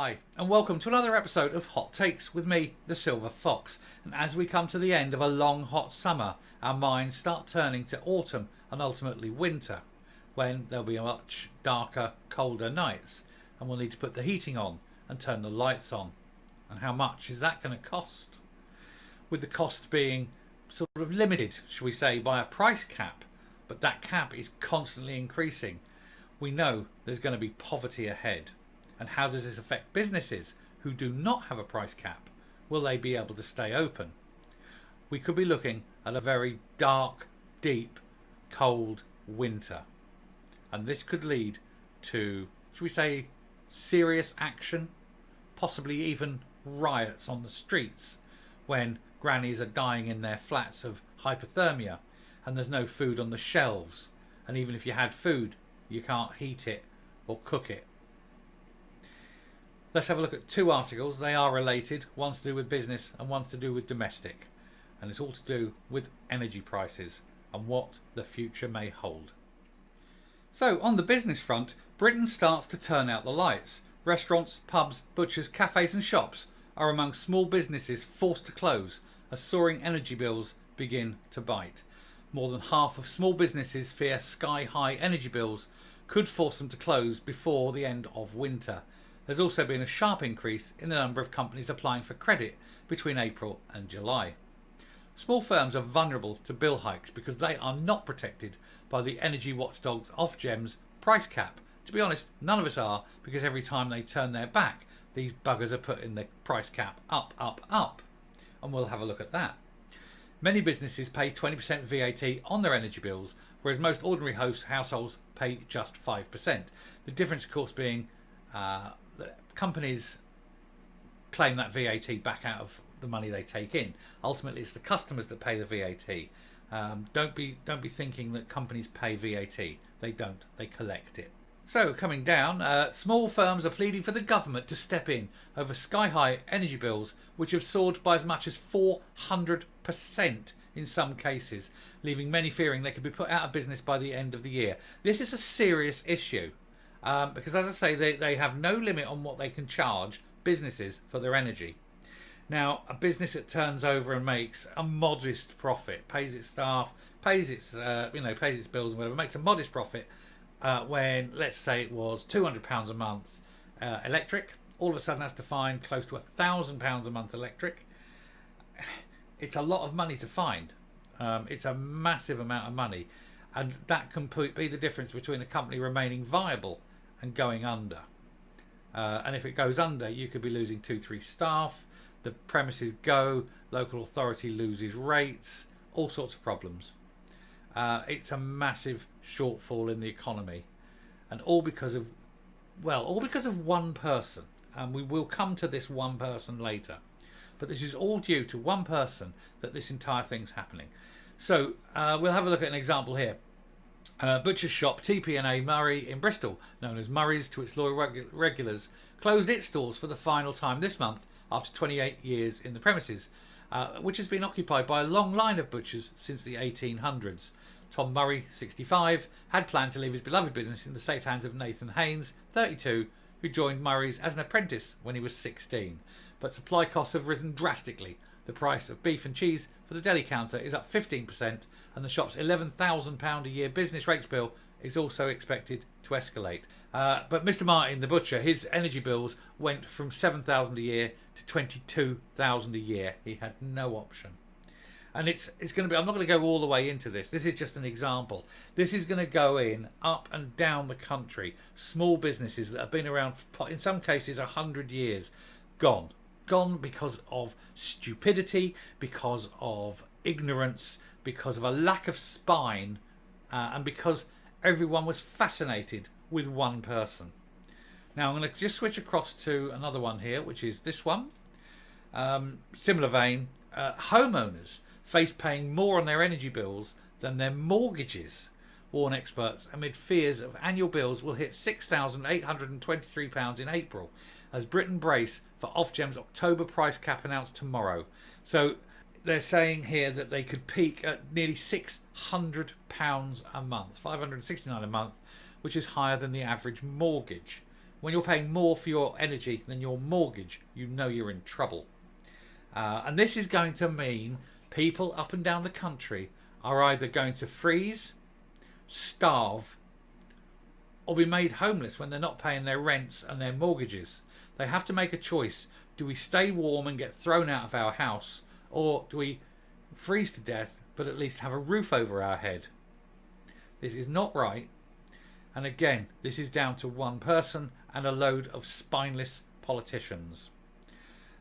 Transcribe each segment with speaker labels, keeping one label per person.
Speaker 1: Hi, and welcome to another episode of Hot Takes with me, the Silver Fox. And as we come to the end of a long hot summer, our minds start turning to autumn and ultimately winter, when there'll be much darker, colder nights, and we'll need to put the heating on and turn the lights on. And how much is that going to cost? With the cost being sort of limited, shall we say, by a price cap, but that cap is constantly increasing. We know there's going to be poverty ahead. And how does this affect businesses who do not have a price cap? Will they be able to stay open? We could be looking at a very dark, deep, cold winter. And this could lead to, should we say, serious action? Possibly even riots on the streets when grannies are dying in their flats of hypothermia and there's no food on the shelves. And even if you had food, you can't heat it or cook it. Let's have a look at two articles. They are related. One's to do with business and one's to do with domestic. And it's all to do with energy prices and what the future may hold. So on the business front, Britain starts to turn out the lights. Restaurants, pubs, butchers, cafes and shops are among small businesses forced to close as soaring energy bills begin to bite. More than half of small businesses fear sky-high energy bills could force them to close before the end of winter. There's also been a sharp increase in the number of companies applying for credit between April and July. Small firms are vulnerable to bill hikes because they are not protected by the energy watchdog's Ofgem's price cap. To be honest, none of us are, because every time they turn their back, these buggers are putting the price cap up, up, up. And we'll have a look at that. Many businesses pay 20% VAT on their energy bills, whereas most ordinary households pay just 5%. The difference, of course, being companies claim that VAT back out of the money they take in. Ultimately, it's the customers that pay the VAT. Don't be thinking that companies pay VAT. They don't. They collect it. So coming down, small firms are pleading for the government to step in over sky-high energy bills, which have soared by as much as 400% in some cases, leaving many fearing they could be put out of business by the end of the year. This is a serious issue. Because, as I say, they have no limit on what they can charge businesses for their energy. Now, a business that turns over and makes a modest profit, pays its staff, pays its bills and whatever, makes a modest profit when, let's say, it was £200 a month electric, all of a sudden has to find close to £1,000 a month electric. It's a lot of money to find. It's a massive amount of money, and that can be the difference between a company remaining viable and going under. And if it goes under, you could be losing 2-3 staff, the premises go, local authority loses rates, all sorts of problems. It's a massive shortfall in the economy, and all because of one person. And we will come to this one person later, but this is all due to one person that this entire thing's happening. So we'll have a look at an example here. Butcher's shop TP&A Murray in Bristol, known as Murray's to its loyal regulars, closed its stores for the final time this month after 28 years in the premises, which has been occupied by a long line of butchers since the 1800s. Tom Murray, 65, had planned to leave his beloved business in the safe hands of Nathan Haynes, 32, who joined Murray's as an apprentice when he was 16. But supply costs have risen drastically. The price of beef and cheese for the deli counter is up 15%, and the shop's £11,000 a year business rates bill is also expected to escalate. But Mr. Martin, the butcher, his energy bills went from £7,000 a year to £22,000 a year. He had no option. And it's going to be, I'm not going to go all the way into this. This is just an example. This is going to go in up and down the country. Small businesses that have been around, for, in some cases, 100 years, gone. Gone because of stupidity, because of ignorance, because of a lack of spine, and because everyone was fascinated with one person. Now I'm going to just switch across to another one here, which is this one. Similar vein, homeowners face paying more on their energy bills than their mortgages, warn experts, amid fears of annual bills will hit £6,823 in April, as Britain brace for Ofgem's October price cap announced tomorrow. So they're saying here that they could peak at nearly £600 a month, £569 a month, which is higher than the average mortgage. When you're paying more for your energy than your mortgage, you know you're in trouble. And this is going to mean people up and down the country are either going to freeze, starve, or be made homeless when they're not paying their rents and their mortgages. They have to make a choice. Do we stay warm and get thrown out of our house, or do we freeze to death but at least have a roof over our head? This is not right. And again, this is down to one person and a load of spineless politicians.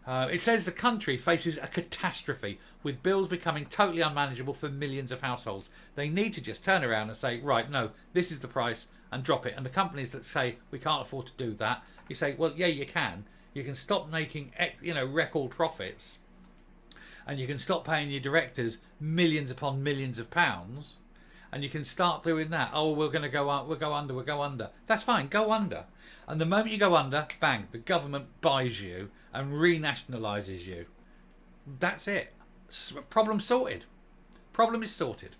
Speaker 1: It says the country faces a catastrophe, with bills becoming totally unmanageable for millions of households. They need to just turn around and say, right, no, this is the price, and drop it. And the companies that say we can't afford to do that, you say, well, yeah, you can. You can stop making, record profits, and you can stop paying your directors millions upon millions of pounds, and you can start doing that. Oh, we're going to go up, we'll go under. That's fine, go under. And the moment you go under, bang, the government buys you and renationalises you. That's it. Problem sorted. Problem is sorted.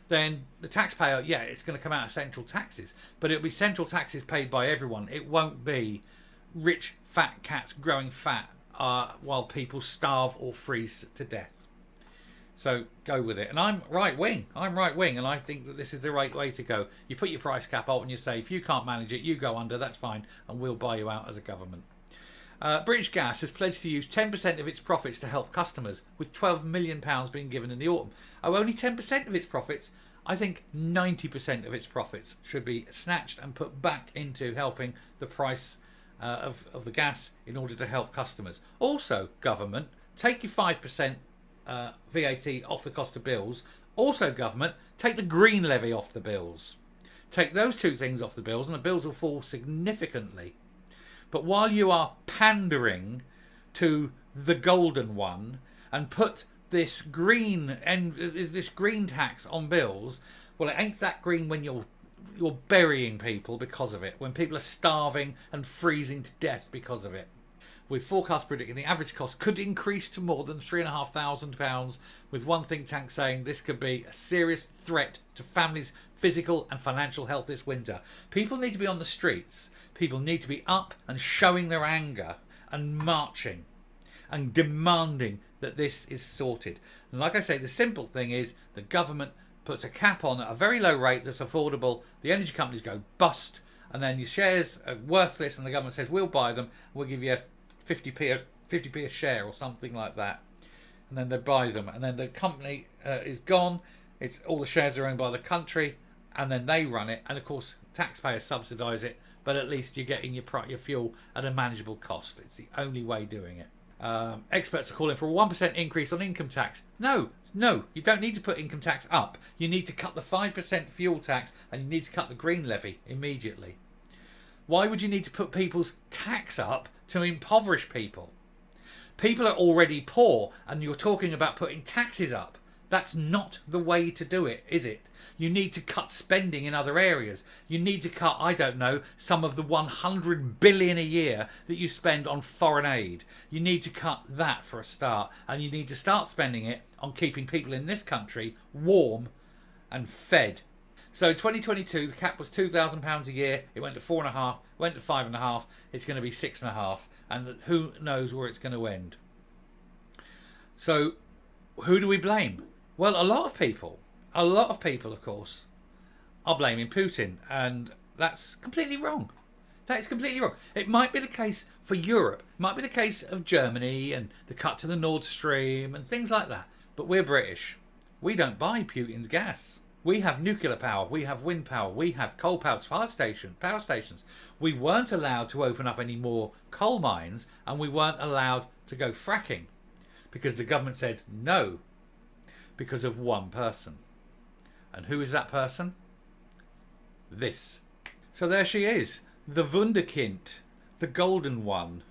Speaker 1: Then the taxpayer, yeah, it's going to come out of central taxes, but it'll be central taxes paid by everyone. It won't be rich fat cats growing fat while people starve or freeze to death. So go with it. And I'm right wing, and I think that this is the right way to go. You put your price cap up and you say, if you can't manage it, you go under, that's fine, and we'll buy you out as a government. British Gas has pledged to use 10% of its profits to help customers, with £12 million being given in the autumn. Oh, only 10% of its profits? I think 90% of its profits should be snatched and put back into helping the price of the gas in order to help customers. Also, government, take your 5% VAT off the cost of bills. Also, government, take the green levy off the bills. Take those two things off the bills and the bills will fall significantly. But while you are pandering to the golden one and put this green tax on bills, well, it ain't that green when you're burying people because of it, when people are starving and freezing to death because of it. With forecasts predicting the average cost could increase to more than £3,500, with one think tank saying this could be a serious threat to families' physical and financial health this winter. People need to be on the streets. People need to be up and showing their anger and marching and demanding that this is sorted. And like I say, the simple thing is the government puts a cap on at a very low rate that's affordable. The energy companies go bust, and then your shares are worthless, and the government says we'll buy them, we'll give you 50p a share or something like that, and then they buy them, and then the company is gone. It's all the shares are owned by the country, and then they run it, and of course taxpayers subsidise it, but at least you're getting your fuel at a manageable cost. It's the only way doing it. Experts are calling for a 1% increase on income tax. No, you don't need to put income tax up. You need to cut the 5% fuel tax, and you need to cut the green levy immediately. Why would you need to put people's tax up to impoverish people? People are already poor, and you're talking about putting taxes up. That's not the way to do it, is it? You need to cut spending in other areas. You need to cut, I don't know, some of the 100 billion a year that you spend on foreign aid. You need to cut that for a start, and you need to start spending it on keeping people in this country warm and fed. So 2022, the cap was £2,000 a year. It went to 4.5, went to 5.5. It's going to be 6.5, and who knows where it's going to end. So who do we blame? Well, a lot of people, of course, are blaming Putin, and that's completely wrong. That is completely wrong. It might be the case for Europe. It might be the case of Germany and the cut to the Nord Stream and things like that. But we're British. We don't buy Putin's gas. We have nuclear power. We have wind power. We have coal-powered power stations. We weren't allowed to open up any more coal mines, and we weren't allowed to go fracking because the government said no, because of one person. And who is that person? This. So there she is, the Vunderkind, the golden one,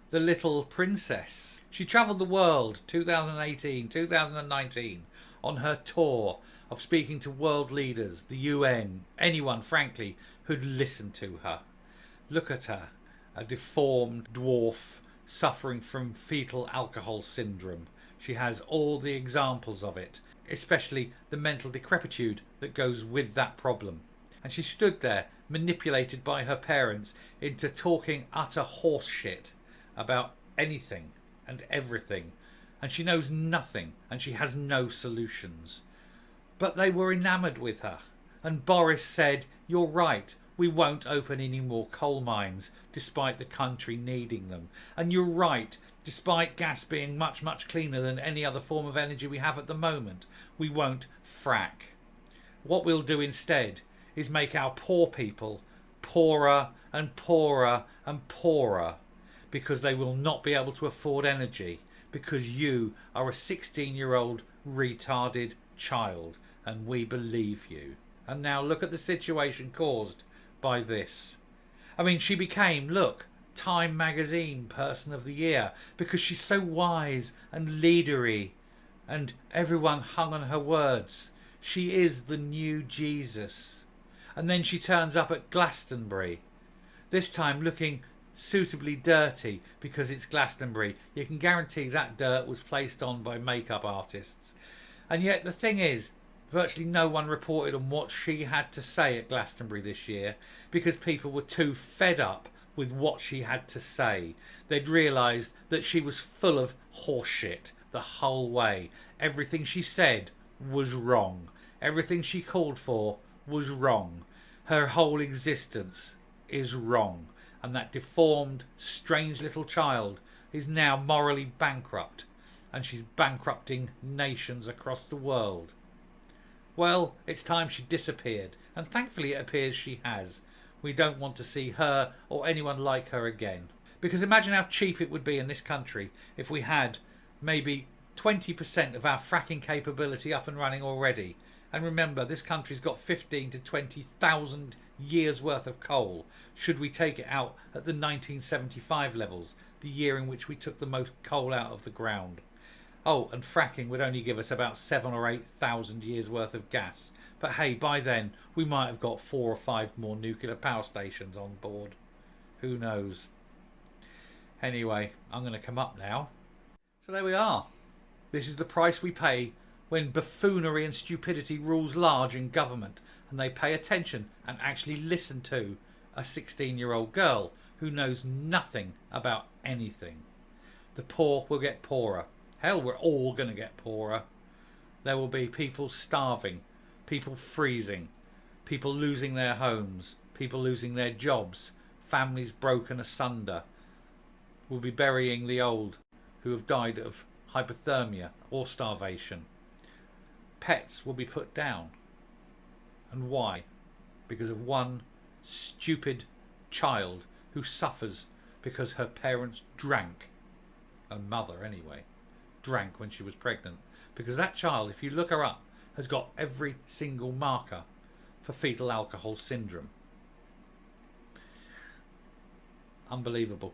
Speaker 1: the little princess. She travelled the world 2018, 2019 on her tour of speaking to world leaders, the UN, anyone, frankly, who'd listen to her. Look at her, a deformed dwarf suffering from fetal alcohol syndrome. She has all the examples of it, especially the mental decrepitude that goes with that problem. And she stood there, manipulated by her parents into talking utter horse shit about anything and everything. And she knows nothing, and she has no solutions. But they were enamoured with her. And Boris said, "You're right, we won't open any more coal mines, despite the country needing them. And you're right, despite gas being much, much cleaner than any other form of energy we have at the moment, we won't frack. What we'll do instead is make our poor people poorer and poorer and poorer, because they will not be able to afford energy, because you are a 16-year-old retarded child, and we believe you." And now look at the situation caused by this. I mean, she became, look, Time magazine Person of the Year because she's so wise and leadery, and everyone hung on her words. She is the new Jesus. And then she turns up at Glastonbury, this time looking suitably dirty because it's Glastonbury. You can guarantee that dirt was placed on by makeup artists. And yet the thing is, virtually no one reported on what she had to say at Glastonbury this year because people were too fed up with what she had to say. They'd realised that she was full of horseshit the whole way. Everything she said was wrong. Everything she called for was wrong. Her whole existence is wrong. And that deformed, strange little child is now morally bankrupt. And she's bankrupting nations across the world. Well, it's time she disappeared, and thankfully it appears she has. We don't want to see her or anyone like her again. Because imagine how cheap it would be in this country if we had maybe 20% of our fracking capability up and running already. And remember, this country's got 15 to 20,000 years worth of coal, should we take it out at the 1975 levels, the year in which we took the most coal out of the ground. Oh, and fracking would only give us about 7,000 or 8,000 years worth of gas. But hey, by then we might have got 4 or 5 more nuclear power stations on board. Who knows? Anyway, I'm going to come up now. So there we are. This is the price we pay when buffoonery and stupidity rules large in government, and they pay attention and actually listen to a 16-year-old girl who knows nothing about anything. The poor will get poorer. Hell, we're all going to get poorer. There will be people starving, people freezing, people losing their homes, people losing their jobs, families broken asunder. We'll be burying the old who have died of hypothermia or starvation. Pets will be put down. And why? Because of one stupid child who suffers because her parents drank. Her mother, anyway, drank when she was pregnant. Because that child, if you look her up, has got every single marker for fetal alcohol syndrome. Unbelievable.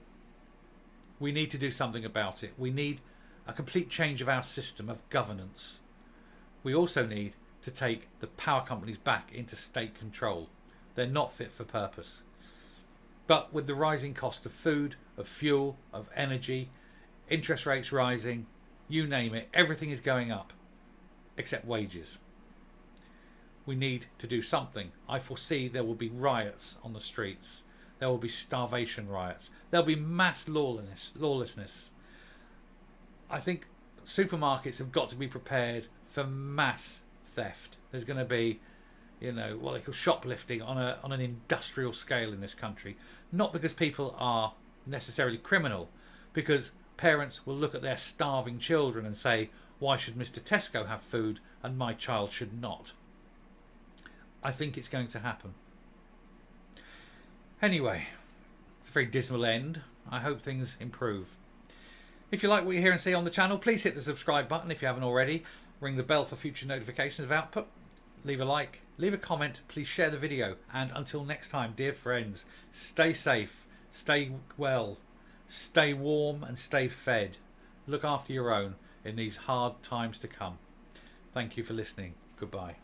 Speaker 1: We need to do something about it. We need a complete change of our system of governance. We also need to take the power companies back into state control. They're not fit for purpose. But with the rising cost of food, of fuel, of energy, interest rates rising, you name it, everything is going up, except wages. We need to do something. I foresee there will be riots on the streets. There will be starvation riots. There'll be mass lawlessness. I think supermarkets have got to be prepared for mass theft. There's going to be, what they call shoplifting on an industrial scale in this country. Not because people are necessarily criminal, because parents will look at their starving children and say, why should Mr. Tesco have food and my child should not? I think it's going to happen. Anyway, it's a very dismal end. I hope things improve. If you like what you hear and see on the channel, please hit the subscribe button if you haven't already. Ring the bell for future notifications of output. Leave a like, leave a comment, please share the video. And until next time, dear friends, stay safe, stay well, stay warm and stay fed. Look after your own in these hard times to come. Thank you for listening. Goodbye.